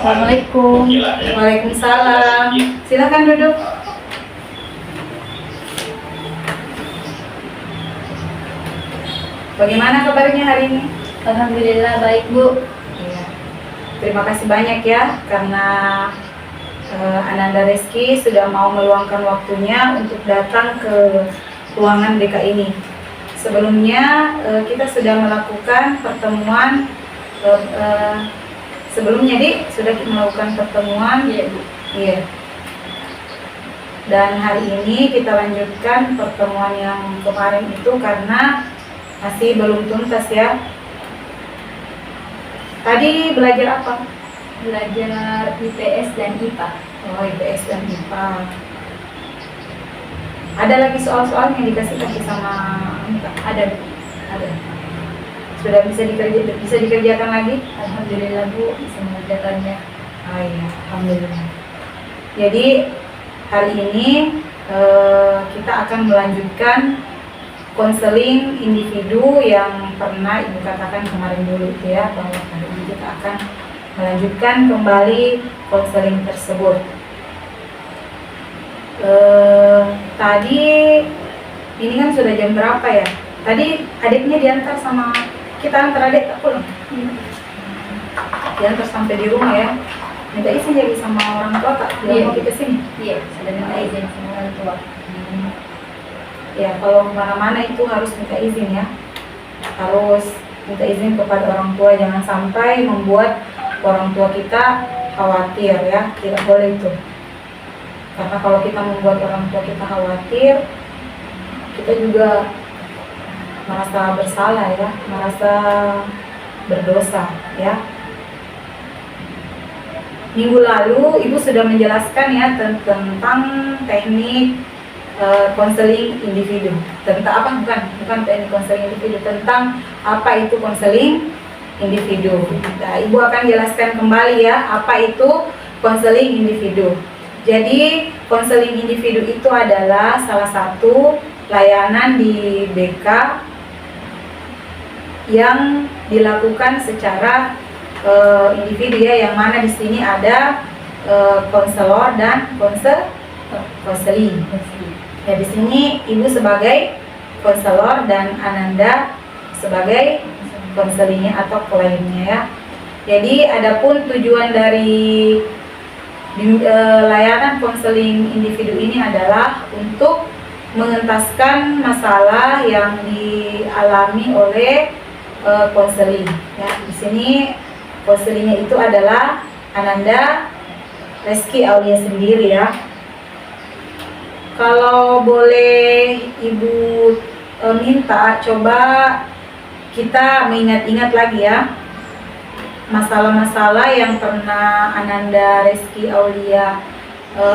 Assalamualaikum. Waalaikumsalam. Silakan duduk. Bagaimana kabarnya hari ini? Alhamdulillah baik, Bu. Iya. Terima kasih banyak ya karena Ananda Reski sudah mau meluangkan waktunya untuk datang ke ruangan BK ini. Sebelumnya kita sudah melakukan pertemuan sebelumnya, Dik, sudah melakukan pertemuan. Iya, Bu. Iya. Dan hari ini kita lanjutkan pertemuan yang kemarin itu karena masih belum tuntas ya. Tadi belajar apa? Belajar IPS dan IPA. Oh, IPS dan IPA. Ada lagi soal-soal yang dikasih sama Anita? Ada, Bu. Ada. Sudah bisa dikerjakan lagi? Alhamdulillah, Bu, bisa mengerjakannya. Ah iya, alhamdulillah. Jadi hari ini kita akan melanjutkan konseling individu yang pernah Ibu katakan kemarin dulu itu ya, bahwa hari ini kita akan melanjutkan kembali konseling tersebut. Tadi ini kan sudah jam berapa ya? Tadi adiknya diantar sama kita, antar adik tak pulang? Diantar sampai di rumah ya. Minta izin jadi sama orang tua tak? Dia mau kita sini? Iya, sudah minta izin sama orang tua. Ya, kalau kemana-mana itu harus minta izin ya. Harus minta izin kepada orang tua, jangan sampai membuat orang tua kita khawatir ya. Tidak boleh itu. Karena kalau kita membuat orang tua kita khawatir, kita juga merasa bersalah ya, merasa berdosa ya. Minggu lalu Ibu sudah menjelaskan ya tentang teknik konseling individu. Tentang apa? Bukan teknik konseling individu, tentang apa itu konseling individu. Nah, Ibu akan jelaskan kembali ya apa itu konseling individu. Jadi konseling individu itu adalah salah satu layanan di BK yang dilakukan secara individu ya, yang mana di sini ada konselor dan konseling. Ya, di sini Ibu sebagai konselor dan Ananda sebagai konselingnya atau kliennya ya. Jadi adapun tujuan dari layanan konseling individu ini adalah untuk mengentaskan masalah yang dialami oleh konseling. Ya, di sini konselingnya itu adalah Ananda Reski Aulia sendiri ya. Kalau boleh Ibu minta, coba kita mengingat-ingat lagi ya masalah-masalah yang pernah Ananda Reski Aulia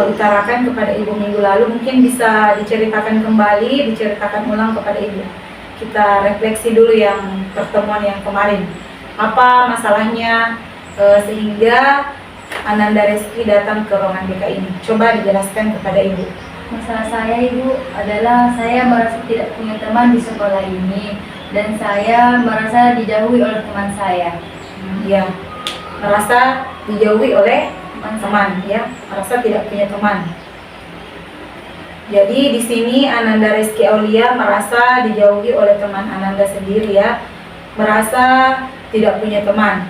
utarakan kepada Ibu minggu lalu. Mungkin bisa diceritakan kembali, diceritakan ulang kepada Ibu. Kita refleksi dulu yang pertemuan yang kemarin. Apa masalahnya sehingga Ananda Reski datang ke ruangan BK ini? Coba dijelaskan kepada Ibu. Masalah saya, Ibu, adalah saya merasa tidak punya teman di sekolah ini dan saya merasa dijauhi oleh teman saya. Ya, merasa dijauhi oleh teman ya, merasa tidak punya teman. Jadi di sini Ananda Reski Aulia merasa dijauhi oleh teman Ananda sendiri ya, merasa tidak punya teman.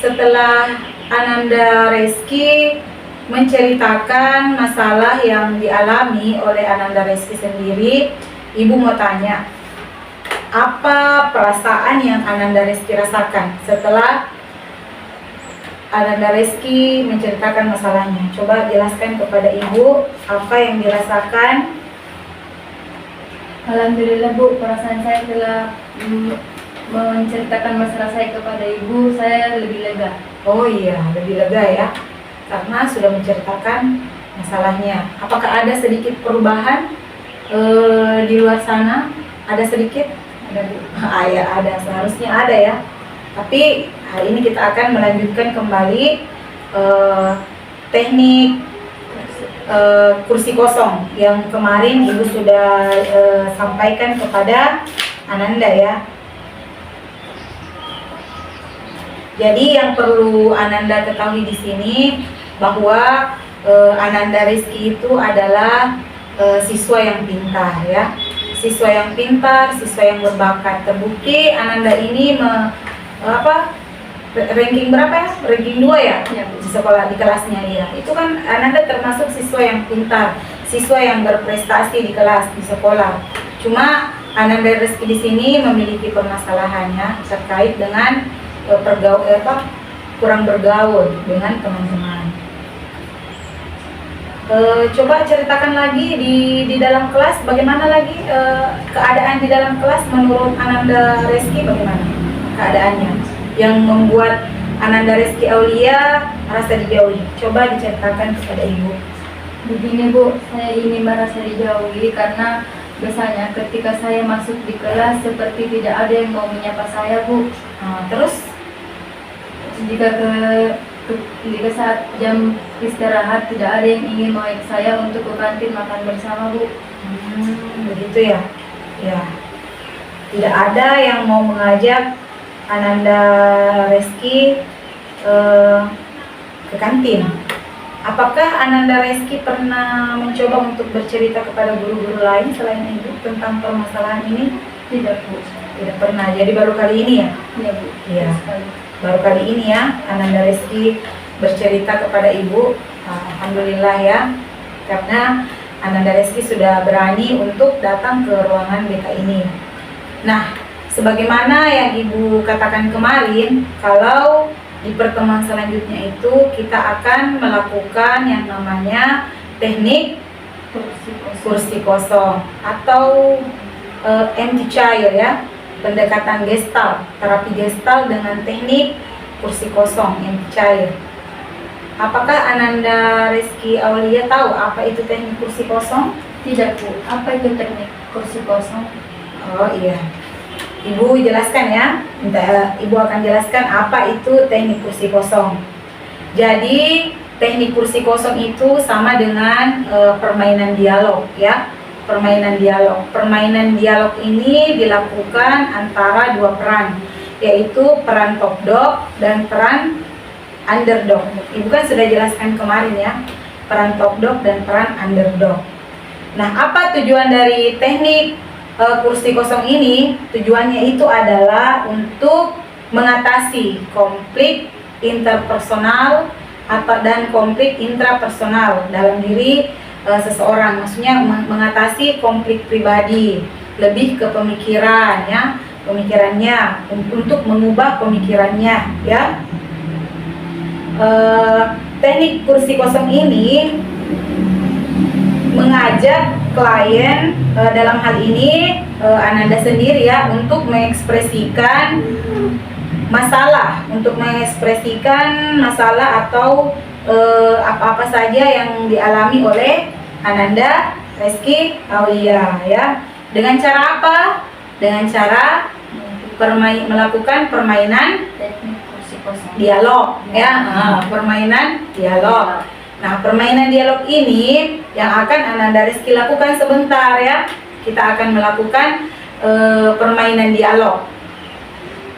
Setelah Ananda Reski menceritakan masalah yang dialami oleh Ananda Reski sendiri, Ibu mau tanya, apa perasaan yang Ananda Reski rasakan setelah Ananda Reski menceritakan masalahnya? Coba jelaskan kepada Ibu apa yang dirasakan. Alhamdulillah, Bu, perasaan saya setelah menceritakan masalah saya kepada Ibu, saya lebih lega. Oh iya, lebih lega ya, karena sudah menceritakan masalahnya. Apakah ada sedikit perubahan di luar sana? Ada sedikit? Ada, Bu. Ya, ada, seharusnya ada ya. Tapi hari ini kita akan melanjutkan kembali teknik kursi kosong yang kemarin Ibu sudah sampaikan kepada Ananda ya. Jadi yang perlu Ananda ketahui di sini bahwa Ananda Rizky itu adalah siswa yang pintar ya. Siswa yang pintar, siswa yang berbakat. Terbukti Ananda ini ranking berapa ya? Ranking 2 ya? Ya, Bu. Di sekolah, di kelasnya ya. Itu kan Ananda termasuk siswa yang pintar, siswa yang berprestasi di kelas, di sekolah. Cuma Ananda Rizky di sini memiliki permasalahannya terkait dengan kurang bergaul dengan teman-teman. Coba ceritakan lagi di dalam kelas bagaimana lagi keadaan di dalam kelas menurut Ananda Rizky, bagaimana keadaannya yang membuat Ananda Rizky Aulia merasa dijauhi. Coba diceritakan kepada Ibu. Begini Bu, saya ini merasa dijauhi karena biasanya ketika saya masuk di kelas seperti tidak ada yang mau menyapa saya Bu. Terus jika saat jam istirahat tidak ada yang ingin mengajak saya untuk ke kantin makan bersama Bu. Begitu ya. Ya. Tidak ada yang mau mengajak Ananda Rizky ke kantin. Apakah Ananda Rizky pernah mencoba untuk bercerita kepada guru-guru lain selain Ibu tentang permasalahan ini? Tidak Bu. Tidak pernah. Jadi baru kali ini ya? Iya Bu. Iya. Sekali. Baru kali ini ya Ananda Rizky bercerita kepada Ibu. Alhamdulillah ya, karena Ananda Rizky sudah berani untuk datang ke ruangan BK ini. Nah, sebagaimana yang Ibu katakan kemarin, kalau di pertemuan selanjutnya itu kita akan melakukan yang namanya teknik kursi kosong atau empty chair ya, pendekatan gestalt, terapi gestalt dengan teknik kursi kosong, empty chair. Apakah Ananda Rizky Aulia tahu apa itu teknik kursi kosong? Tidak Bu. Apa itu teknik kursi kosong? Oh iya, Ibu jelaskan ya. Ibu akan jelaskan apa itu teknik kursi kosong. Jadi teknik kursi kosong itu sama dengan permainan dialog ya. Permainan dialog. Permainan dialog ini dilakukan antara dua peran, yaitu peran top dog dan peran underdog. Ibu kan sudah jelaskan kemarin ya, peran top dog dan peran underdog. Nah, apa tujuan dari teknik kursi kosong ini? Tujuannya itu adalah untuk mengatasi konflik interpersonal dan konflik intrapersonal dalam diri seseorang. Maksudnya mengatasi konflik pribadi, lebih ke pemikiran ya, pemikirannya, untuk mengubah pemikirannya ya. Teknik kursi kosong ini mengajak klien, dalam hal ini Ananda sendiri ya, untuk mengekspresikan masalah, atau apa-apa saja yang dialami oleh Ananda Rizky Aulia ya. Dengan cara apa? Dengan cara melakukan permainan Teknik kursi kosong. dialog ya. Permainan dialog. Nah, permainan dialog ini yang akan Ananda Rizky lakukan sebentar ya. Kita akan melakukan permainan dialog.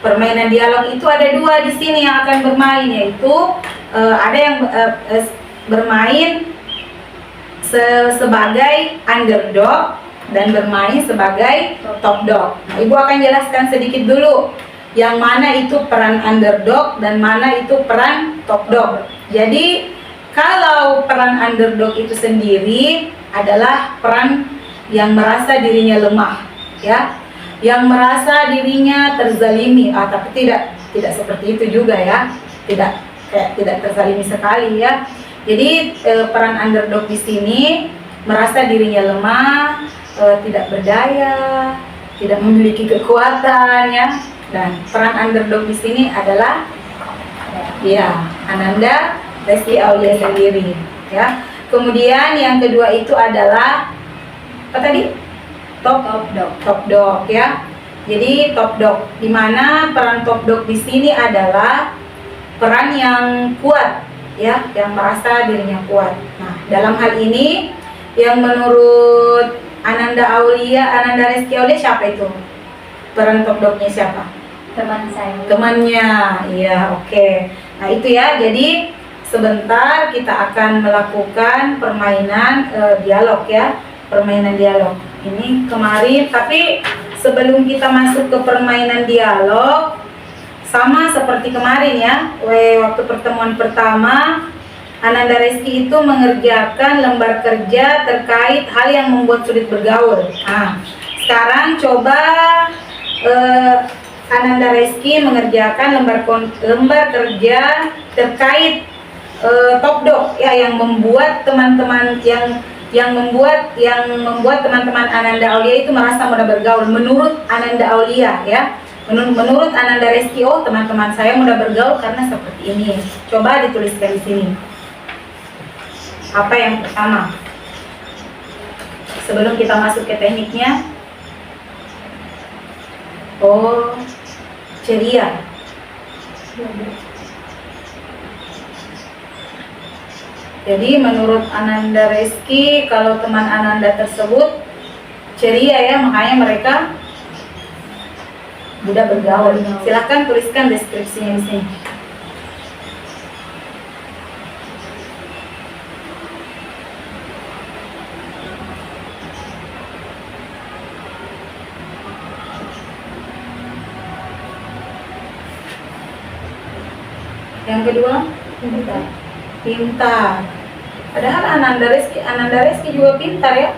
Permainan dialog itu ada dua di sini yang akan bermain, yaitu ada yang bermain sebagai underdog dan bermain sebagai top dog. Nah, Ibu akan jelaskan sedikit dulu yang mana itu peran underdog dan mana itu peran top dog. Jadi kalau peran underdog itu sendiri adalah peran yang merasa dirinya lemah ya, yang merasa dirinya terzalimi, tapi tidak seperti itu juga ya, tidak terzalimi sekali ya. Jadi peran underdog di sini merasa dirinya lemah, tidak berdaya, tidak memiliki kekuatan ya. Dan peran underdog di sini adalah ya Ananda Rizky Aulia sendiri ya. Kemudian yang kedua itu adalah apa tadi? Top dog ya. Jadi top dog, di mana peran top dog di sini adalah peran yang kuat ya, yang merasa dirinya kuat. Nah, dalam hal ini yang menurut Ananda Rizky Aulia siapa itu? Peran top dognya siapa? Teman saya. Temannya, iya, oke. Nah itu ya, jadi sebentar kita akan melakukan permainan dialog ya, permainan dialog. Ini kemarin, tapi sebelum kita masuk ke permainan dialog, sama seperti kemarin ya, waktu pertemuan pertama, Ananda Reski itu mengerjakan lembar kerja terkait hal yang membuat sulit bergaul. Nah, sekarang coba Ananda Reski mengerjakan lembar kerja terkait top dog ya, yang membuat teman-teman yang membuat teman-teman Ananda Aulia itu merasa mudah bergaul menurut Ananda Aulia ya. Menurut Ananda Reski, oh teman-teman saya mudah bergaul karena seperti ini. Coba dituliskan di sini. Apa yang pertama? Sebelum kita masuk ke tekniknya. Oh, ceria. Jadi menurut Ananda Reski, kalau teman Ananda tersebut ceria ya, makanya mereka mudah bergaul. Silahkan tuliskan deskripsinya di sini. Yang kedua, pintar. Padahal Ananda Reski juga pintar ya.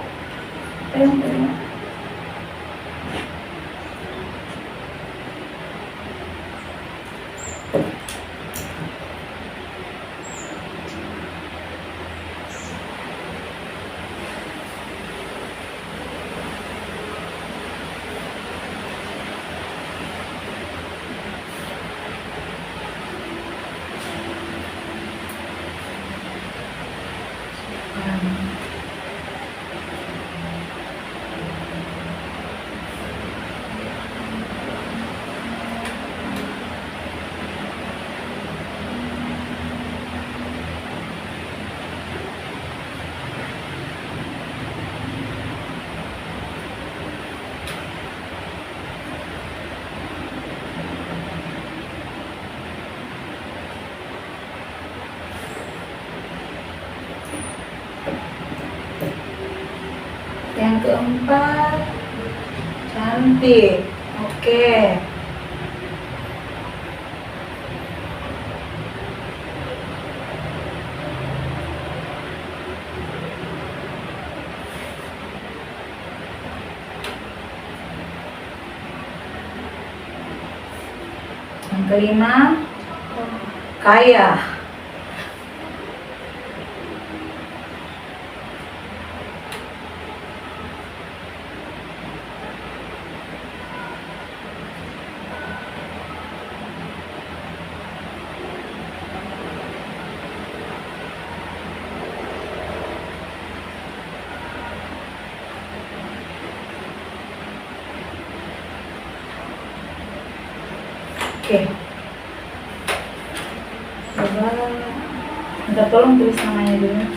Yang keempat, cantik. Oke. Yang kelima, kaya. Oke. Coba minta tolong tulis namanya dulu.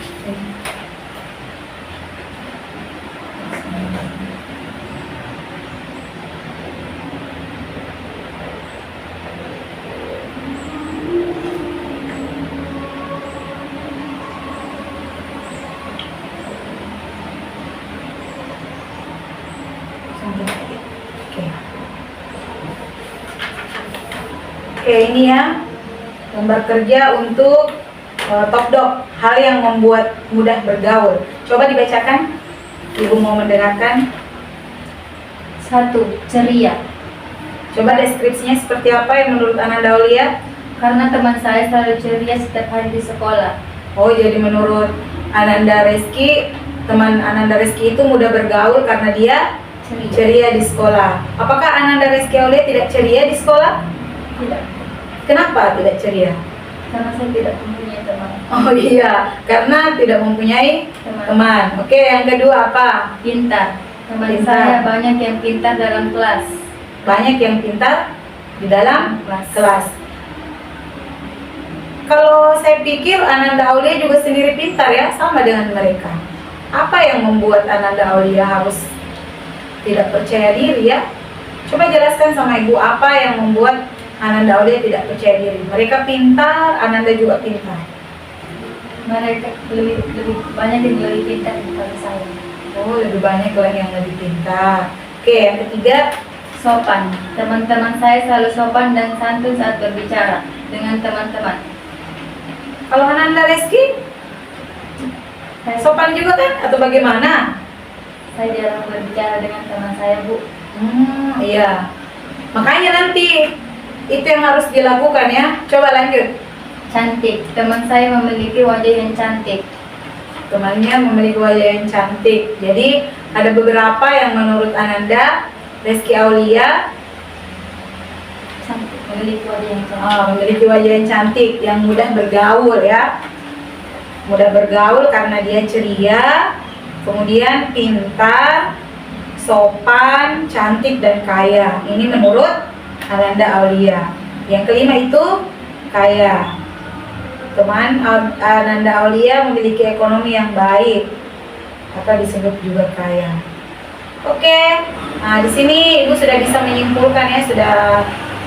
Oke, ini ya lembar kerja untuk top dog, hal yang membuat mudah bergaul. Coba dibacakan, Ibu mau mendengarkan. 1. Ceria. Coba deskripsinya seperti apa yang menurut Ananda Aulia? Karena teman saya selalu ceria setiap hari di sekolah. Oh, jadi menurut Ananda Reski, teman Ananda Reski itu mudah bergaul karena dia ceria di sekolah. Apakah Ananda Reski Aulia tidak ceria di sekolah? Tidak. Kenapa tidak ceria? Karena saya tidak mempunyai teman. Oh iya, karena tidak mempunyai teman. Oke, yang kedua apa? Pintar. Teman Pintar. saya banyak yang pintar dalam kelas. Banyak yang pintar di dalam Kelas. kelas. Kalau saya pikir Ananda Aulia juga sendiri pintar ya, sama dengan mereka. Apa yang membuat Ananda Aulia harus tidak percaya diri ya? Coba jelaskan sama Ibu apa yang membuat Ananda Aulia tidak percaya diri. Mereka pintar, Ananda juga pintar. Mereka lebih banyak yang lebih pintar daripada saya. Oh, lebih banyak orang yang lebih pintar. Oke, yang ketiga, Sopan. Teman-teman saya selalu sopan dan santun saat berbicara dengan teman-teman. kalau Ananda Reski Saya, sopan juga kan? Atau bagaimana? saya jarang berbicara dengan teman saya, Bu. Iya. Makanya nanti itu yang harus dilakukan ya. Coba lanjut. Cantik. Teman saya memiliki wajah yang cantik. Temannya memiliki wajah yang cantik. Jadi ada beberapa yang menurut Ananda Reski Aulia Cantik. Memiliki wajah yang cantik. memiliki wajah yang cantik, yang mudah bergaul ya. Mudah bergaul karena dia ceria, kemudian pintar, sopan, cantik dan kaya. Ini menurut Ananda Aulia. Yang kelima itu kaya. Teman Ananda Aulia memiliki ekonomi yang baik atau disebut juga kaya. Oke, nah di sini Ibu sudah bisa menyimpulkan ya,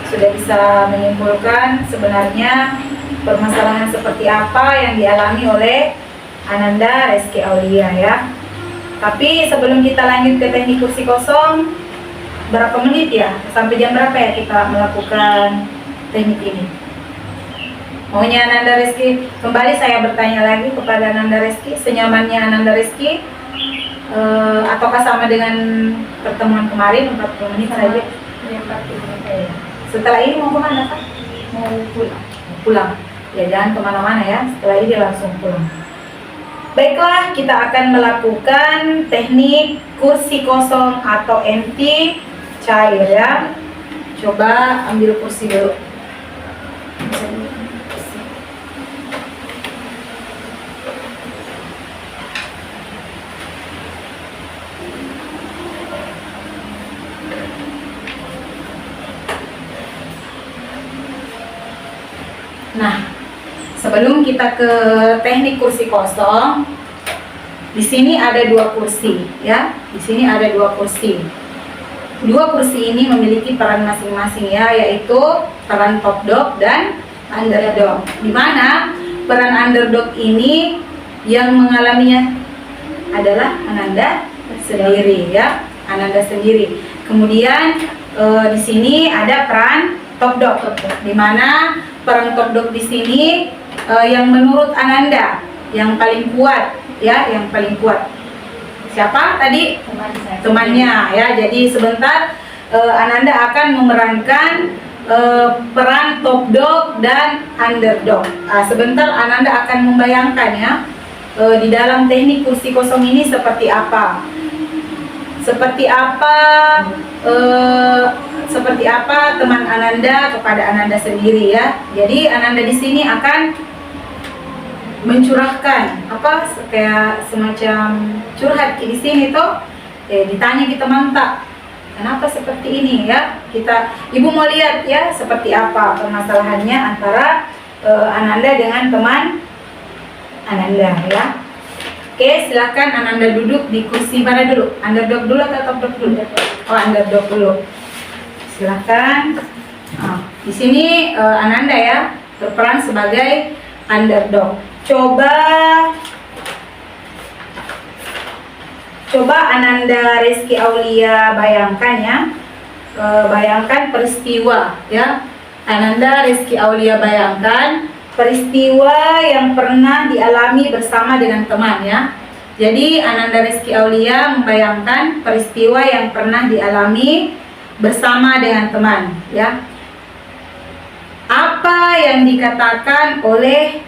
sudah bisa menyimpulkan sebenarnya permasalahan seperti apa yang dialami oleh Ananda Reski Aulia ya. Tapi sebelum kita lanjut ke teknik kursi kosong, berapa menit ya? Sampai jam berapa ya kita melakukan teknik ini? Maunya Ananda Reski, kembali saya bertanya lagi kepada Ananda Reski, senyamannya Ananda Reski, ataukah sama dengan pertemuan kemarin 40 menit saja? 40 menit ya. Setelah ini mau kemana Kak? Mau pulang. Pulang. Ya jangan kemana-mana ya, setelah ini dia langsung pulang. Baiklah, kita akan melakukan teknik kursi kosong atau empty cair ya. Coba ambil kursi dulu. Nah, sebelum kita ke teknik kursi kosong, di sini ada dua kursi, ya. Di sini ada dua kursi. Dua kursi ini memiliki peran masing-masing, ya, yaitu peran top dog dan underdog. Di mana peran underdog ini yang mengalaminya adalah Ananda sendiri, ya, Ananda sendiri. Kemudian di sini ada peran top dog, di mana peran top dog di sini yang menurut Ananda yang paling kuat, ya, yang paling kuat. Siapa tadi? Teman saya. Temannya, ya. Jadi sebentar Ananda akan memerankan peran top dog dan underdog. Sebentar Ananda akan membayangkan ya di dalam teknik kursi kosong ini seperti apa. Seperti apa teman Ananda kepada Ananda sendiri ya. Jadi Ananda di sini akan mencurahkan apa kayak semacam curhat di sini tuh. Ditanya kita mantap. Kenapa seperti ini ya? Ibu mau lihat ya seperti apa permasalahannya antara Ananda dengan teman Ananda ya. Oke, silakan Ananda duduk di kursi mana dulu? Underdog dulu atau top dog dulu? Oh, underdog dulu. Silakan. Di sini Ananda ya berperan sebagai underdog. Coba Ananda Reski Aulia bayangkan ya. Bayangkan peristiwa ya. Ananda Reski Aulia bayangkan peristiwa yang pernah dialami bersama dengan teman ya. Jadi Ananda Reski Aulia membayangkan peristiwa yang pernah dialami bersama dengan teman ya. Apa yang dikatakan oleh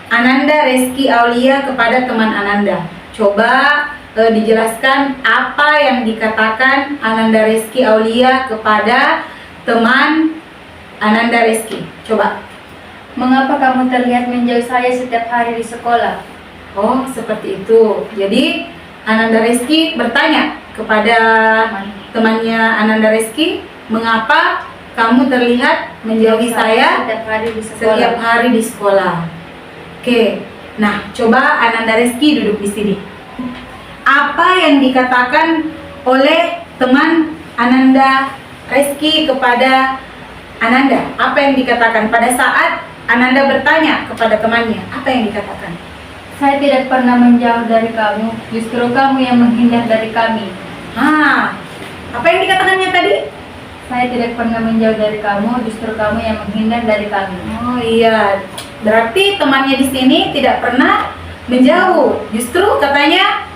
Ananda Reski Aulia kepada teman Ananda? Coba dijelaskan apa yang dikatakan Ananda Reski Aulia kepada teman Ananda Reski. Coba. Mengapa kamu terlihat menjauh saya setiap hari di sekolah? Oh, seperti itu. Jadi Ananda Reski bertanya kepada temannya Ananda Reski, mengapa kamu terlihat menjauhi saya setiap hari di sekolah? setiap hari di sekolah? Oke, nah coba Ananda Reski duduk di sini. Apa yang dikatakan oleh teman Ananda Reski kepada Ananda? Apa yang dikatakan pada saat Ananda bertanya kepada temannya? Apa yang dikatakan? Saya tidak pernah menjauh dari kamu, justru kamu yang menghindar dari kami. Apa yang dikatakannya tadi? Saya tidak pernah menjauh dari kamu, justru kamu yang menghindar dari kami. Oh iya, berarti temannya di sini tidak pernah menjauh, justru katanya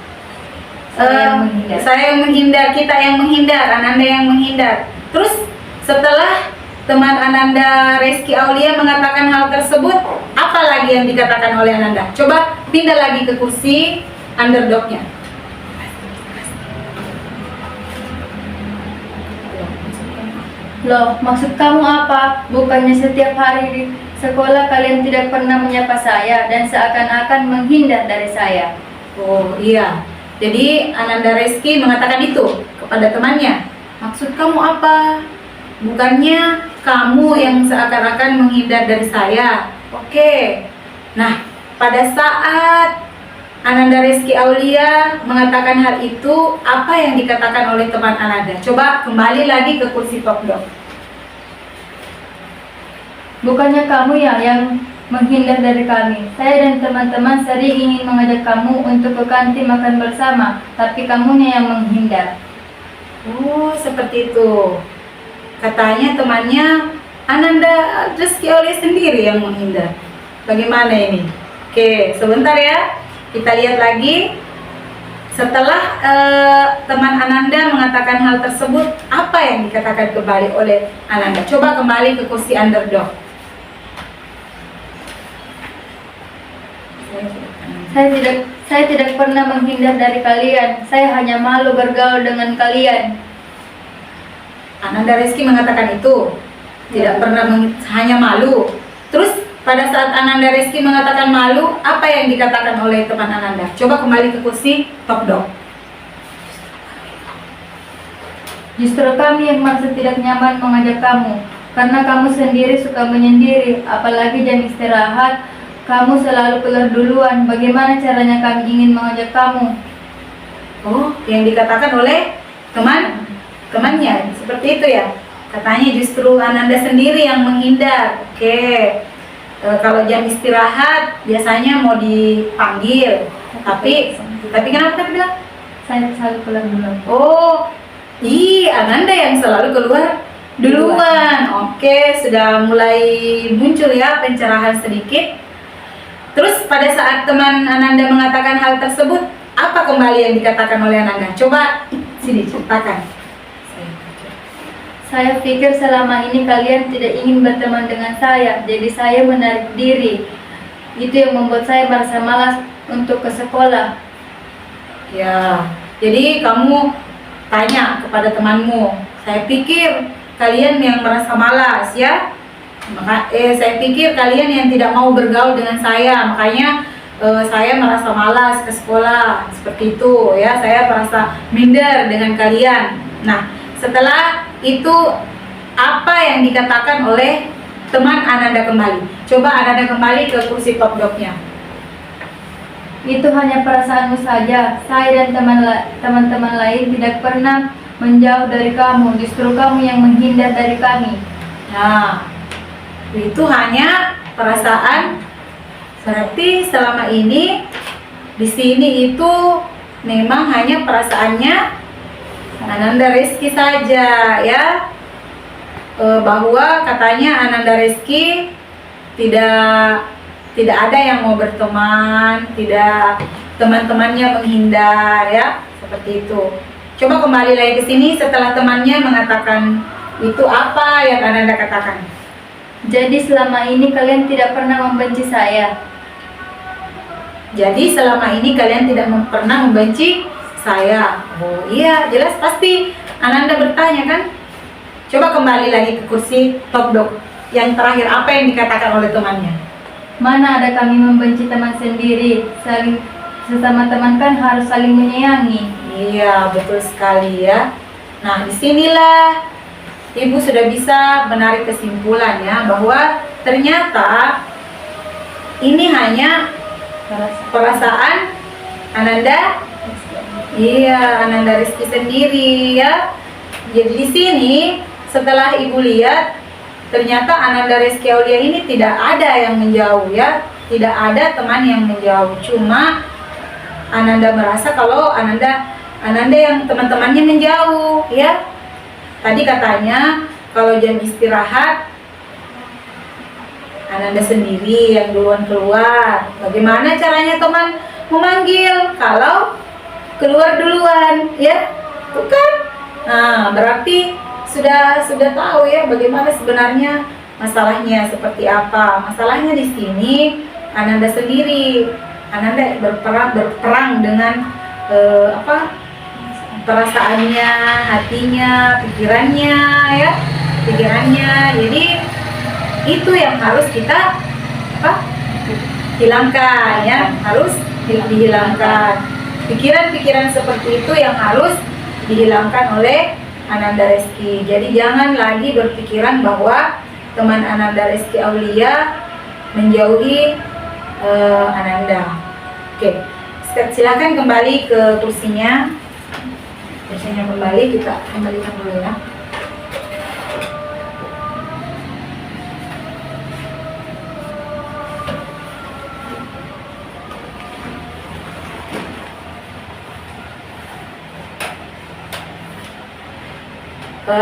saya yang menghindar, kita yang menghindar, Ananda yang menghindar. Terus setelah teman Ananda Reski Aulia mengatakan hal tersebut, apa lagi yang dikatakan oleh Ananda? Coba pindah lagi ke kursi underdog-nya. Loh, maksud kamu apa? Bukannya setiap hari di sekolah kalian tidak pernah menyapa saya dan seakan-akan menghindar dari saya. Oh iya, jadi Ananda Reski mengatakan itu kepada temannya. Maksud kamu apa? Bukannya kamu yang seakan-akan menghindar dari saya. Oke. Nah, pada saat Ananda Reski Aulia mengatakan hal itu, apa yang dikatakan oleh teman Ananda? Coba kembali lagi ke kursi top dog. Bukannya kamu yang menghindar dari kami. Saya dan teman-teman sering ingin mengajak kamu untuk ke kantin makan bersama, tapi kamunya yang menghindar. Oh, seperti itu. Katanya temannya Ananda Reski Aulia sendiri yang menghindar. Bagaimana ini? Oke, sebentar ya. Kita lihat lagi. Setelah teman Ananda mengatakan hal tersebut, apa yang dikatakan kembali oleh Ananda? Coba kembali ke kursi underdog. Saya tidak pernah menghindar dari kalian. Saya hanya malu bergaul dengan kalian. Ananda Reski mengatakan itu. Tidak pernah hanya malu. Terus pada saat Ananda Reski mengatakan malu, apa yang dikatakan oleh teman Ananda? Coba kembali ke kursi top dog. Justru kami yang merasa tidak nyaman mengajak kamu, karena kamu sendiri suka menyendiri, apalagi jam istirahat, kamu selalu keluar duluan. Bagaimana caranya kami ingin mengajak kamu? Oh, yang dikatakan oleh temannya, seperti itu ya. Katanya justru Ananda sendiri yang menghindar. Oke. Kalau jam istirahat biasanya mau dipanggil, tapi kenapa tadi bilang? Saya selalu keluar duluan. Oh, Ananda yang selalu keluar duluan. Oke, sudah mulai muncul ya pencerahan sedikit. Terus pada saat teman Ananda mengatakan hal tersebut, apa kembali yang dikatakan oleh Ananda? Coba sini ceritakan. Saya pikir selama ini kalian tidak ingin berteman dengan saya, jadi saya menarik diri. Itu yang membuat saya merasa malas untuk ke sekolah. Ya, jadi kamu tanya kepada temanmu, saya pikir kalian yang merasa malas ya. Saya pikir kalian yang tidak mau bergaul dengan saya, makanya saya merasa malas ke sekolah, seperti itu ya. Saya merasa minder dengan kalian. Nah, setelah itu apa yang dikatakan oleh teman Ananda kembali? Coba Ananda kembali ke kursi top dog-nya. Itu hanya perasaanmu saja. Saya dan teman-teman lain tidak pernah menjauh dari kamu, justru kamu yang menghindar dari kami. Nah, itu hanya perasaan. Berarti selama ini di sini itu memang hanya perasaannya Ananda Reski saja ya, bahwa katanya Ananda Reski tidak ada yang mau berteman, tidak, teman-temannya menghindar ya, seperti itu. Coba kembali lagi ke sini setelah temannya mengatakan itu, apa yang Ananda katakan? Jadi selama ini kalian tidak pernah membenci saya. Jadi selama ini kalian tidak pernah membenci saya. Oh iya, jelas pasti Ananda bertanya kan. Coba kembali lagi ke kursi top dog. Yang terakhir, apa yang dikatakan oleh temannya? Mana ada kami membenci teman sendiri. Sesama teman kan harus saling menyayangi. Iya, betul sekali ya. Nah, disinilah Ibu sudah bisa menarik kesimpulan ya, bahwa ternyata ini hanya perasaan Ananda. Iya, Ananda Reski sendiri ya. Jadi di sini setelah Ibu lihat, ternyata Ananda Reski Aulia ini tidak ada yang menjauh ya, tidak ada teman yang menjauh. Cuma Ananda merasa kalau Ananda yang teman-temannya menjauh ya. Tadi katanya kalau jam istirahat Ananda sendiri yang duluan keluar. Bagaimana caranya teman memanggil kalau keluar duluan ya? Bukan? Nah, berarti sudah tahu ya bagaimana sebenarnya masalahnya seperti apa. Masalahnya di sini Ananda sendiri. Ananda berperang dengan perasaannya, hatinya, pikirannya ya. Jadi itu yang harus kita hilangkan ya, harus dihilangkan. Pikiran-pikiran seperti itu yang harus dihilangkan oleh Ananda Reski. Jadi jangan lagi berpikiran bahwa teman Ananda Reski Aulia menjauhi Ananda. Oke, silakan kembali ke kursinya. Kursinya kembali, kita kembalikan dulu ya.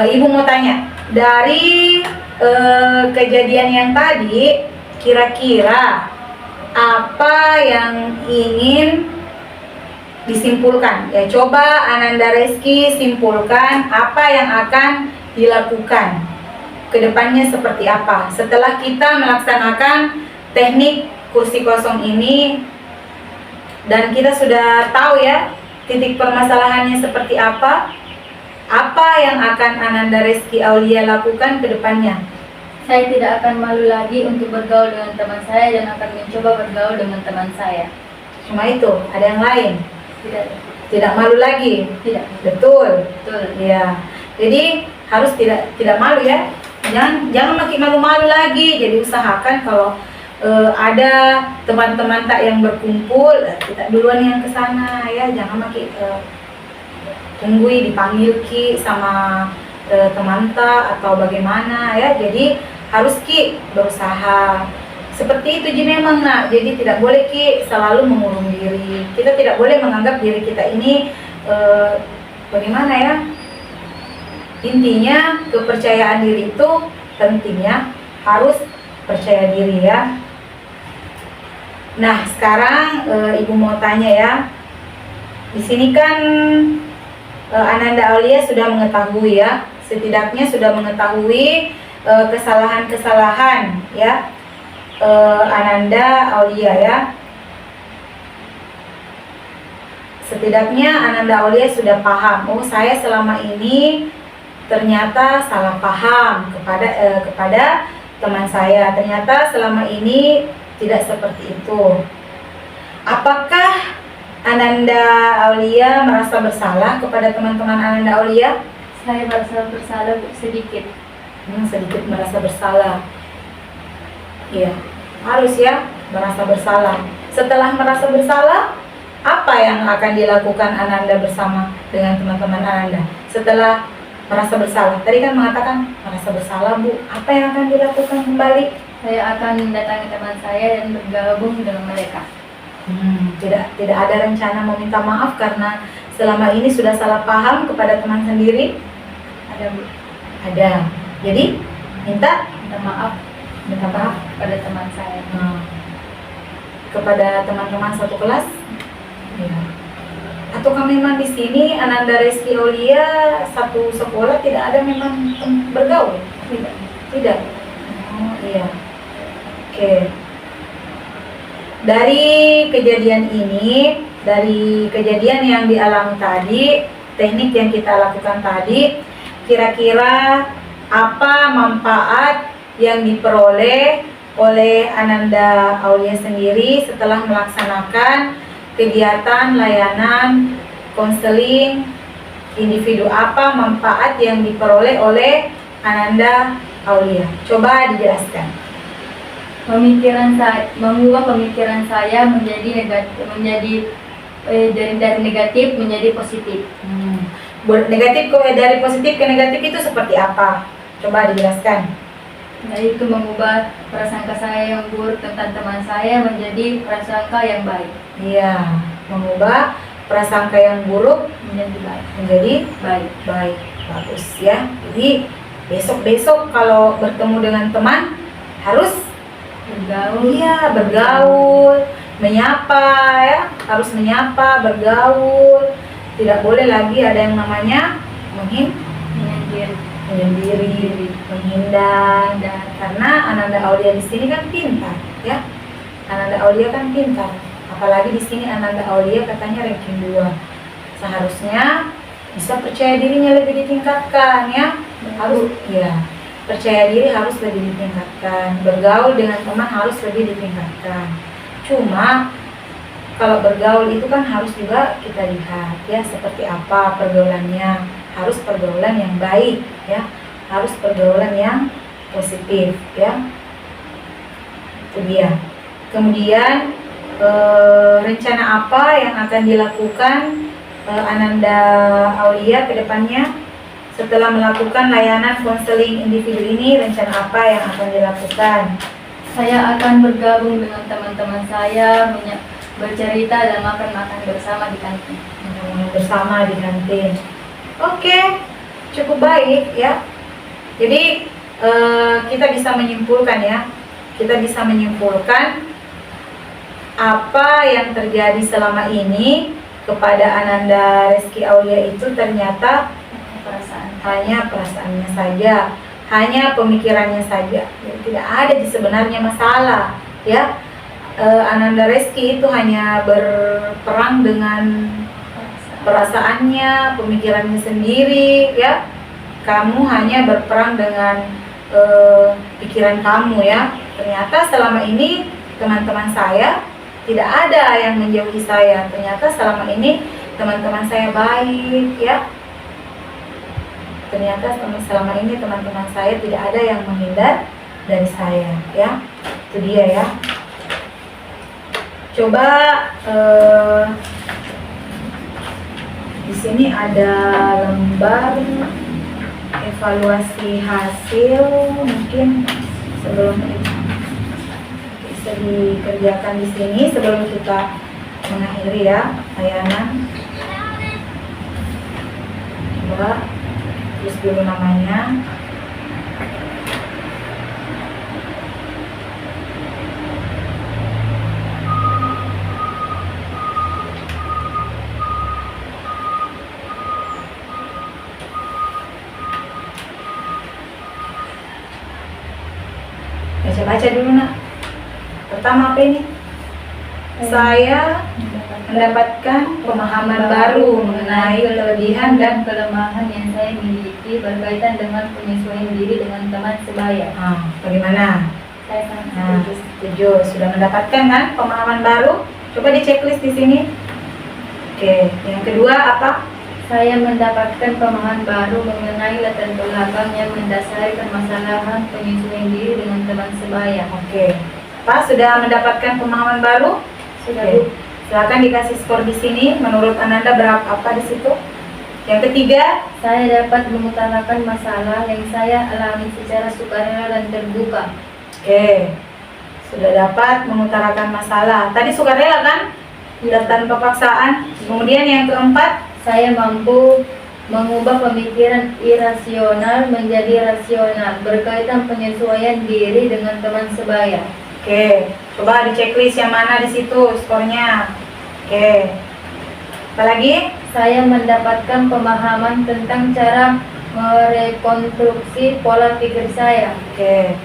Ibu mau tanya, dari kejadian yang tadi, kira-kira apa yang ingin disimpulkan? Ya, coba Ananda Reski simpulkan apa yang akan dilakukan ke depannya seperti apa. Setelah kita melaksanakan teknik kursi kosong ini, dan kita sudah tahu ya titik permasalahannya seperti apa yang akan Ananda Reski Aulia lakukan ke depannya? Saya tidak akan malu lagi untuk bergaul dengan teman saya dan akan mencoba bergaul dengan teman saya. Cuma itu, ada yang lain? Tidak malu lagi? Tidak. Betul. Ya. Jadi harus tidak malu ya. Jangan makin malu-malu lagi. Jadi usahakan kalau ada teman-teman tak yang berkumpul, kita duluan yang ke sana ya. Jangan makin tunggui dipanggil Ki sama teman tak atau bagaimana ya. Jadi harus Ki berusaha seperti itu Ji memang nak. Jadi tidak boleh Ki selalu mengurung diri. Kita tidak boleh menganggap diri kita ini bagaimana ya. Intinya kepercayaan diri itu pentingnya, harus percaya diri ya. Nah sekarang Ibu mau tanya ya. Di sini kan Ananda Aulia sudah mengetahui ya, setidaknya sudah mengetahui kesalahan-kesalahan ya Ananda Aulia ya. Setidaknya Ananda Aulia sudah paham, oh saya selama ini ternyata salah paham kepada teman saya. Ternyata selama ini tidak seperti itu. Apakah Ananda Aulia merasa bersalah kepada teman-teman Ananda Aulia? Saya merasa bersalah sedikit. Sedikit merasa bersalah. Iya, harus ya merasa bersalah. Setelah merasa bersalah, apa yang akan dilakukan Ananda bersama dengan teman-teman Ananda? Setelah merasa bersalah, tadi kan mengatakan merasa bersalah Bu, apa yang akan dilakukan kembali? Saya akan mendatangi teman saya dan bergabung dengan mereka. Tidak ada rencana meminta maaf karena selama ini sudah salah paham kepada teman sendiri? Ada Bu. Ada. Jadi minta maaf pada teman saya. Kepada teman-teman satu kelas? Ya. Ataukah memang di sini Ananda Reski Aulia satu sekolah tidak ada memang bergaul? Tidak. Oh iya. Oke. Dari kejadian ini, dari kejadian yang dialami tadi, teknik yang kita lakukan tadi, kira-kira apa manfaat yang diperoleh oleh Ananda Aulia sendiri setelah melaksanakan kegiatan layanan konseling individu? Apa manfaat yang diperoleh oleh Ananda Aulia? Coba dijelaskan. Mengubah pemikiran saya menjadi negatif, dari negatif menjadi positif. Negatif dari positif ke negatif itu seperti apa? Coba dijelaskan. Yaitu mengubah prasangka saya yang buruk tentang teman saya menjadi prasangka yang baik. Iya, mengubah prasangka yang buruk Menjadi baik. menjadi Baik. baik. Bagus ya. Jadi besok-besok kalau bertemu dengan teman harus Bergaul. bergaul, menyapa ya, harus menyapa, bergaul. Tidak boleh lagi ada yang namanya Menyendiri. menyendiri, menghindar. Karena Ananda Aulia di sini kan pintar, ya. Ananda Aulia kan pintar. Apalagi di sini Ananda Aulia katanya ranking 2. Seharusnya bisa percaya dirinya lebih ditingkatkan, ya. Harus, ya. Percaya diri harus lebih ditingkatkan. Bergaul dengan teman harus lebih ditingkatkan. Cuma kalau bergaul itu kan harus juga kita lihat ya seperti apa pergaulannya. Harus pergaulan yang baik ya, harus pergaulan yang positif ya. Itu dia. Kemudian rencana apa yang akan dilakukan Ananda Aulia ke depannya setelah melakukan layanan konseling individu ini? Rencana apa yang akan dilakukan? Saya akan bergabung dengan teman-teman saya, bercerita dan makan-makan bersama di kantin. Bersama di kantin. Oke, cukup baik ya. Jadi kita bisa menyimpulkan ya. Kita bisa menyimpulkan apa yang terjadi selama ini kepada Ananda Reski Aulia itu ternyata hanya perasaannya saja, hanya pemikirannya saja. Tidak ada di sebenarnya masalah ya. Ananda Reski itu hanya berperang dengan perasaannya, pemikirannya sendiri ya. Kamu hanya berperang dengan pikiran kamu ya. Ternyata selama ini teman-teman saya tidak ada yang menjauhi saya. Ternyata selama ini teman-teman saya baik ya. Ternyata selama ini teman-teman saya tidak ada yang menghindar dari saya ya. Itu dia ya. Coba di sini ada lembar evaluasi hasil, mungkin sebelum bisa dikerjakan di sini sebelum kita mengakhiri ya layanan. Coba tulis dulu namanya. Baca-baca dulu nak. Pertama apa ini? Saya mendapatkan pemahaman baru mengenai kelebihan dan kelemahan yang saya miliki berkaitan dengan penyesuaian diri dengan teman sebaya. Bagaimana? Saya sangat Setuju. Sudah mendapatkan kan pemahaman baru? Coba di checklist di sini. Oke, yang kedua apa? Saya mendapatkan pemahaman baru mengenai latar belakang yang mendasari permasalahan penyesuaian diri dengan teman sebaya. Oke. Pak sudah mendapatkan pemahaman baru? Sudah, Oke. Silakan dikasih skor di sini. Menurut Ananda berapa apa di situ? Yang ketiga, saya dapat mengutarakan masalah yang saya alami secara sukarela dan terbuka. oke. Sudah dapat mengutarakan masalah. Tadi sukarela kan? Tidak tanpa paksaan. Kemudian yang keempat, Saya mampu mengubah pemikiran irasional menjadi rasional berkaitan penyesuaian diri dengan teman sebaya. oke. Coba di checklist yang mana di situ skornya. Oke. Apalagi? Saya mendapatkan pemahaman tentang cara merekonstruksi pola pikir saya. Oke.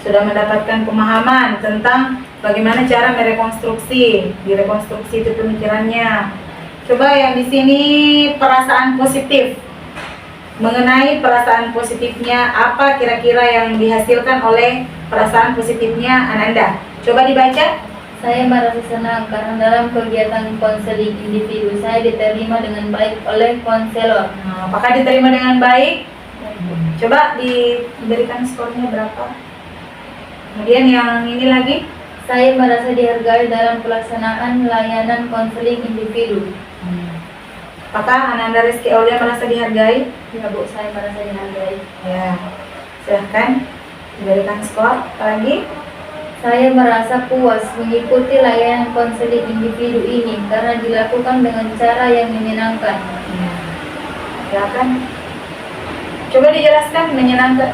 Sudah mendapatkan pemahaman tentang bagaimana cara merekonstruksi, direkonstruksi itu pemikirannya. Coba yang di sini perasaan positif. Mengenai perasaan positifnya, apa kira-kira yang dihasilkan oleh perasaan positifnya Ananda? Coba dibaca. Saya merasa senang karena dalam kegiatan konseling individu saya diterima dengan baik oleh konselor. Apakah diterima dengan baik? Coba diberikan skornya berapa? Kemudian yang ini lagi. Saya merasa dihargai dalam pelaksanaan layanan konseling individu. Apakah Ananda Rizky Aulia merasa dihargai? Ya Bu, saya merasa dihargai. Ya, silahkan diberikan skor. Apa lagi? Saya merasa puas mengikuti layanan konseling individu ini karena dilakukan dengan cara yang menyenangkan. Ya, silakan. Coba dijelaskan menyenangkan.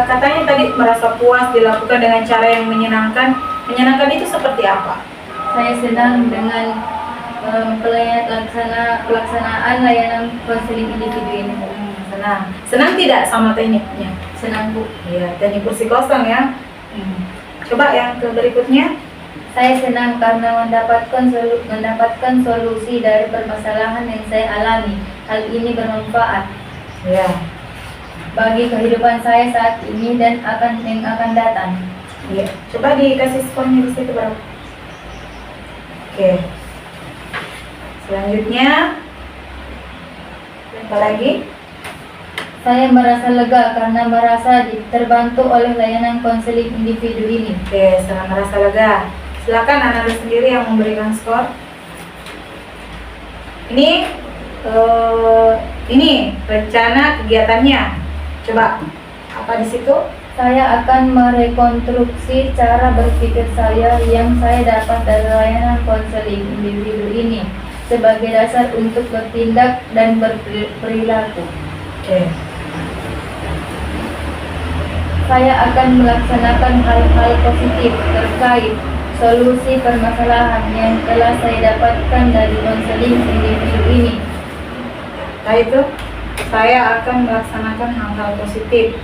Katanya tadi merasa puas dilakukan dengan cara yang menyenangkan. Menyenangkan itu seperti apa? Saya senang dengan pelaksanaan layanan konseling individu ini. Senang. Senang tidak sama tekniknya? Senang Bu. Iya, teknik kursi kosong ya. Coba yang ke berikutnya. Saya senang karena mendapatkan solusi dari permasalahan yang saya alami. Hal ini bermanfaat Ya. bagi kehidupan saya saat ini dan yang akan datang. Iya. Coba dikasih skornya di situ berapa? Oke. Selanjutnya, apa lagi? Saya merasa lega karena merasa terbantu oleh layanan konseling individu ini. Oke, setelah merasa lega, silakan Ananda sendiri yang memberikan skor. Ini rencana kegiatannya. Coba apa di situ? Saya akan merekonstruksi cara berpikir saya yang saya dapat dari layanan konseling individu ini sebagai dasar untuk bertindak dan berperilaku. Oke. Saya akan melaksanakan hal-hal positif terkait solusi permasalahan yang telah saya dapatkan dari konseling individu ini. Nah itu, saya akan melaksanakan hal-hal positif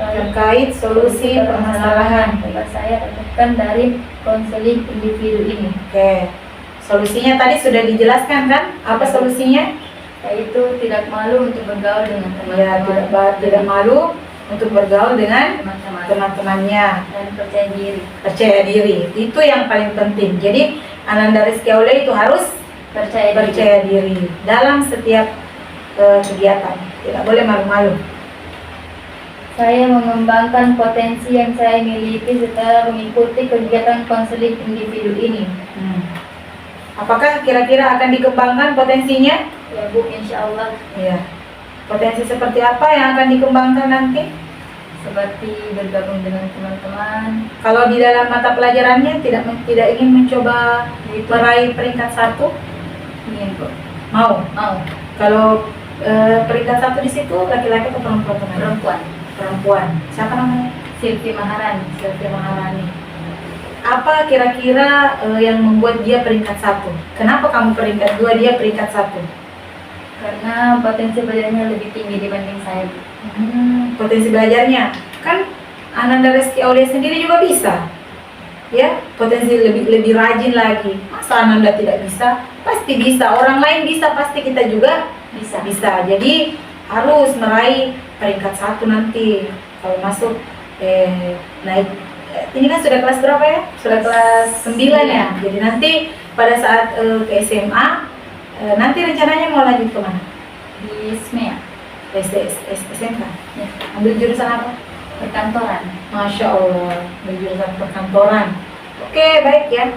terkait solusi permasalahan. telah saya dapatkan dari konseling individu ini, Oke, solusinya tadi sudah dijelaskan kan? Apa solusinya? yaitu tidak malu untuk bergaul dengan Ya, teman-teman, tidak malu untuk bergaul dengan teman-teman teman-temannya. dan percaya diri. Percaya diri, itu yang paling penting. Jadi Ananda Rizky Aulia itu harus percaya diri dalam setiap kegiatan. Tidak boleh malu-malu. Saya mengembangkan potensi yang saya miliki setelah mengikuti kegiatan konseling individu ini. Apakah kira-kira akan dikembangkan potensinya? Ya Bu, insya Allah. Iya. Potensi seperti apa yang akan dikembangkan nanti? Seperti bergabung dengan teman-teman. Kalau di dalam mata pelajarannya tidak ingin mencoba meraih peringkat 1? Ingin Bu. Mau. Kalau peringkat 1 di situ laki-laki atau perempuan? Perempuan. Siapa namanya? Silvi Maharani. Silvi Maharani. Apa kira-kira yang membuat dia peringkat 1? Kenapa kamu peringkat 2, dia peringkat 1? Karena potensi belajarnya lebih tinggi dibanding saya Bu. Potensi belajarnya kan Ananda Rizky Aulia sendiri juga bisa, ya, potensi lebih rajin lagi. Masa Ananda tidak bisa? Pasti bisa. Orang lain bisa, pasti kita juga bisa. Jadi harus meraih peringkat 1 nanti kalau masuk naik. Ini kan sudah kelas berapa ya? Sudah kelas 9 ya. Jadi nanti pada saat ke SMA, nanti rencananya mau lanjut ke mana? Di SMEA. SMK. Ya. Ambil jurusan apa? Perkantoran. Masya Allah, ambil jurusan perkantoran. Oke, baik ya.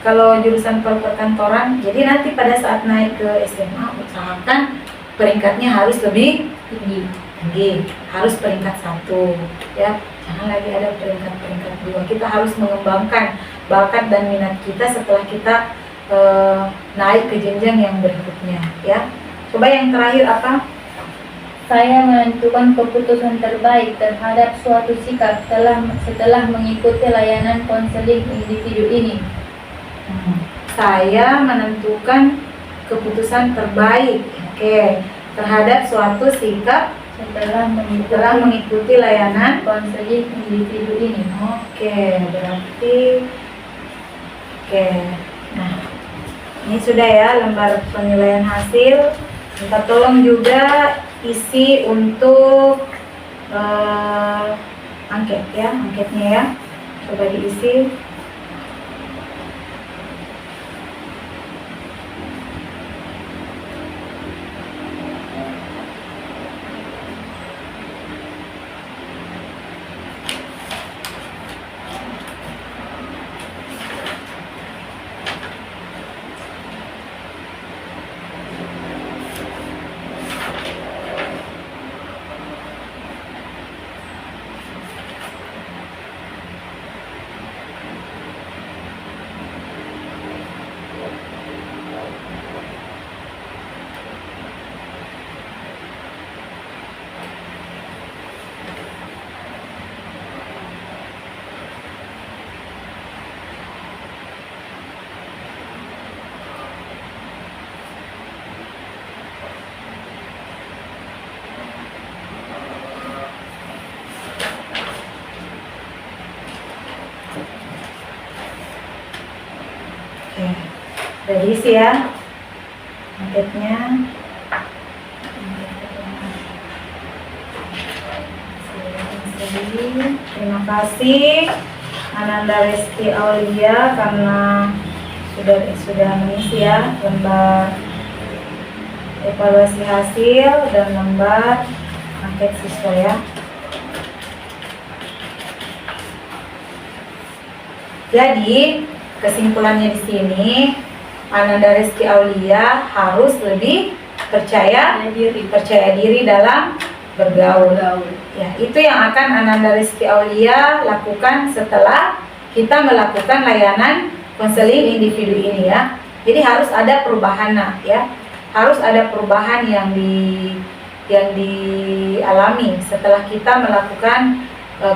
Kalau jurusan perkantoran, jadi nanti pada saat naik ke SMA, usahakan peringkatnya harus lebih tinggi. Harus peringkat 1 ya. Jangan lagi ada peringkat 2. Kita harus mengembangkan bakat dan minat kita setelah kita naik ke jenjang yang berikutnya ya. Coba yang terakhir apa? Saya menentukan keputusan terbaik terhadap suatu sikap setelah mengikuti layanan konseling individu ini. Saya menentukan keputusan terbaik, terhadap suatu sikap Setelah mengikuti layanan konseling individu ini. Berarti nah ini sudah ya lembar penilaian hasil. Minta tolong juga isi untuk angketnya ya. Coba diisi. Oke, udah diisi ya angketnya. Terima kasih Ananda Reski Aulia karena sudah mengisi ya lembar evaluasi hasil dan lembar angket siswa ya. Jadi kesimpulannya di sini Ananda Reski Aulia harus lebih percaya diri dalam bergaul. Ya, itu yang akan Ananda Reski Aulia lakukan setelah kita melakukan layanan konseling individu ini ya. Jadi harus ada perubahan ya. Harus ada perubahan yang dialami setelah kita melakukan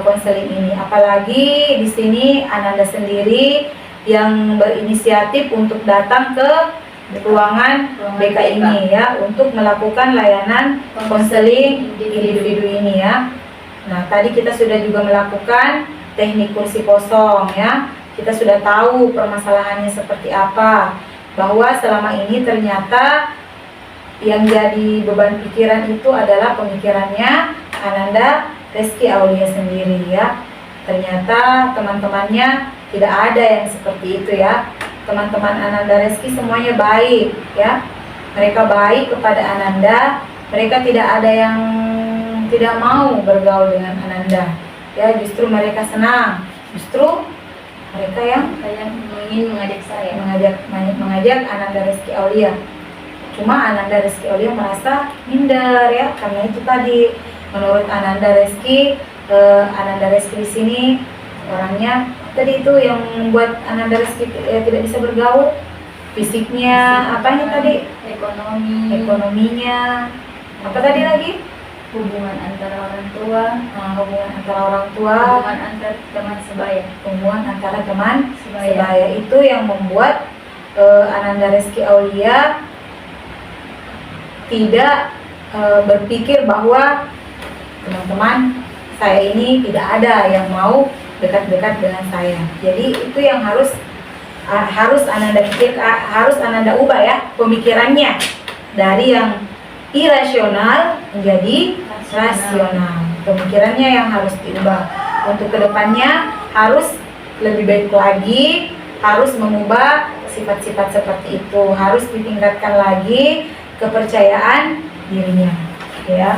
konseling ini. Apalagi di sini Ananda sendiri yang berinisiatif untuk datang ke ruangan BK ini ya untuk melakukan layanan konseling individu ini ya. Nah, tadi kita sudah juga melakukan teknik kursi kosong ya. Kita sudah tahu permasalahannya seperti apa, bahwa selama ini ternyata yang jadi beban pikiran itu adalah pemikirannya Ananda Reski Aulia sendiri ya. Ternyata teman-temannya tidak ada yang seperti itu ya. Teman-teman Ananda Reski semuanya baik ya. Mereka baik kepada Ananda. Mereka tidak ada yang tidak mau bergaul dengan Ananda ya. Justru mereka senang. Justru mereka yang ingin mengajak saya mengajak Ananda Reski Aulia. Cuma Ananda Reski Aulia merasa minder ya, karena itu tadi menurut Ananda Reski di sini orangnya tadi itu yang membuat Ananda Reski tidak bisa bergaul, fisiknya, apanya tadi? Ekonominya, apa tadi lagi? Hubungan antara orang tua, hubungan antara orang tua, hubungan antara teman sebaya, sebaya itu yang membuat Ananda Reski Aulia tidak berpikir bahwa teman-teman saya ini tidak ada yang mau dekat-dekat dengan saya. Jadi itu yang harus Ananda ubah ya pemikirannya, dari yang irasional menjadi rasional. Pemikirannya yang harus diubah. Untuk kedepannya harus lebih baik lagi, harus mengubah sifat-sifat seperti itu, harus ditingkatkan lagi kepercayaan dirinya ya.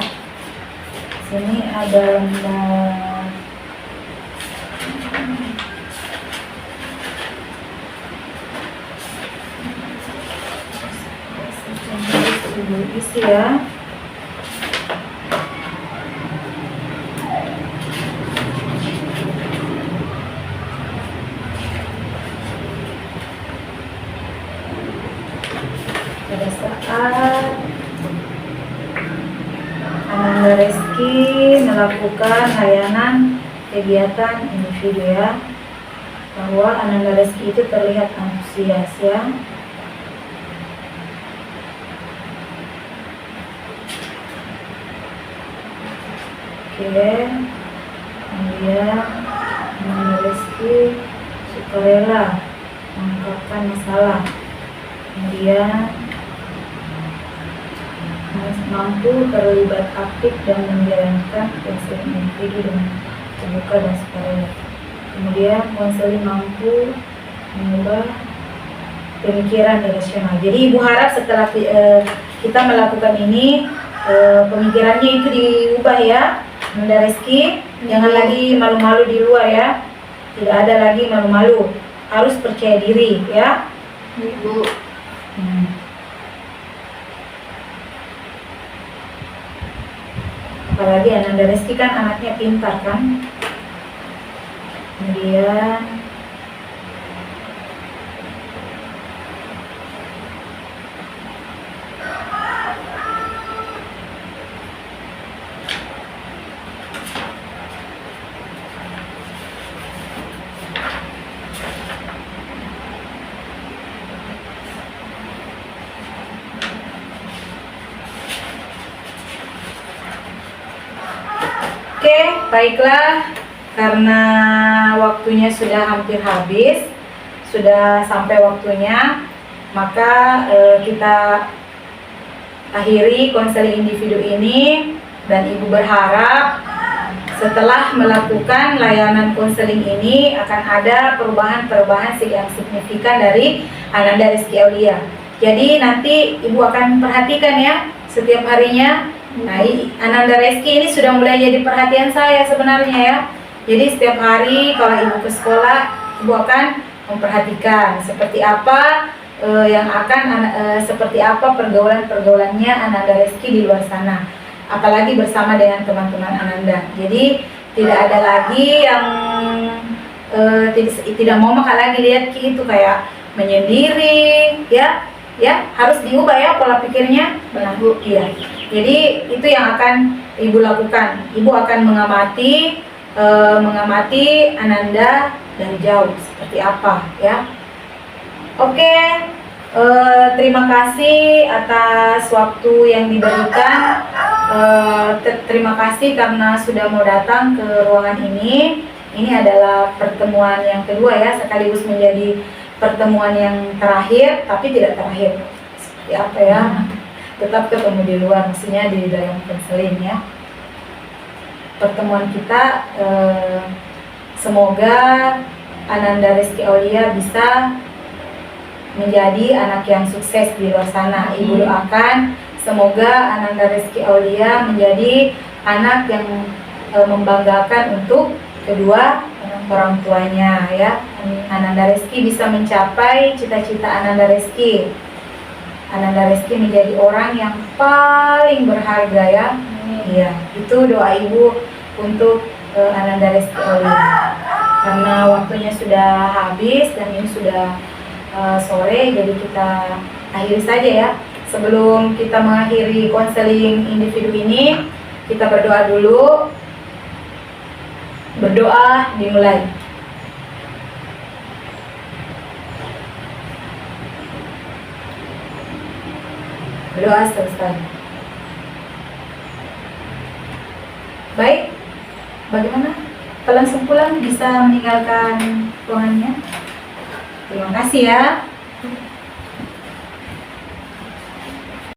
Sini ada lembar isi ya. Pada saat Ananda Reski melakukan layanan kegiatan individu ya, bahwa Ananda Reski itu terlihat antusias ya. Oke, kemudian Ananda Reski sukarela mengungkapkan masalah, kemudian mampu terlibat aktif dan menjalankan konseling individu dengan terbuka dan sukarela. Kemudian konseling mampu mengubah pemikiran irasional. Jadi ibu harap setelah kita melakukan ini pemikirannya itu diubah ya. Ananda Reski, jangan lagi malu-malu di luar ya. Tidak ada lagi malu-malu. Harus percaya diri ya. Ibu. Apalagi Ananda Reski kan anaknya pintar kan. Kemudian Oke, baiklah, karena waktunya sudah hampir habis, sudah sampai waktunya, maka kita akhiri konseling individu ini, dan Ibu berharap setelah melakukan layanan konseling ini akan ada perubahan-perubahan yang signifikan dari Ananda Rizky Aulia. Jadi nanti Ibu akan perhatikan ya setiap harinya. Nah, Ananda Rizky ini sudah mulai jadi perhatian saya sebenarnya ya. Jadi setiap hari kalau Ibu ke sekolah, Ibu akan memperhatikan seperti apa seperti apa pergaulannya Ananda Rizky di luar sana, apalagi bersama dengan teman-teman Ananda. Jadi tidak ada lagi yang tidak mau makan lagi, lihat Ki itu kayak menyendiri, ya harus diubah ya pola pikirnya. Benar Bu, iya. Jadi itu yang akan Ibu lakukan. Ibu akan mengamati Ananda dari jauh seperti apa ya. Oke, terima kasih atas waktu yang diberikan. Terima kasih karena sudah mau datang ke ruangan ini. Ini adalah pertemuan yang kedua ya, sekaligus menjadi pertemuan yang terakhir, tapi tidak terakhir. Seperti apa ya? Tetap ketemu di luar, maksudnya di dalam konseling ya. Pertemuan kita semoga Ananda Rizky Aulia bisa menjadi anak yang sukses di luar sana. Ibu doakan semoga Ananda Rizky Aulia menjadi anak yang membanggakan untuk kedua orang tuanya ya. Ananda Rizky bisa mencapai cita-cita Ananda Rizky. Ananda Rizky menjadi orang yang paling berharga ya. Iya, itu doa Ibu untuk Ananda Rizky Aulia. Karena waktunya sudah habis dan ini sudah sore, jadi kita akhiri saja ya. Sebelum kita mengakhiri konseling individu ini, kita berdoa dulu. Berdoa dimulai. Berdoa selesai. Baik, bagaimana? Kalian sempulang bisa meninggalkan ruangannya. Terima kasih ya.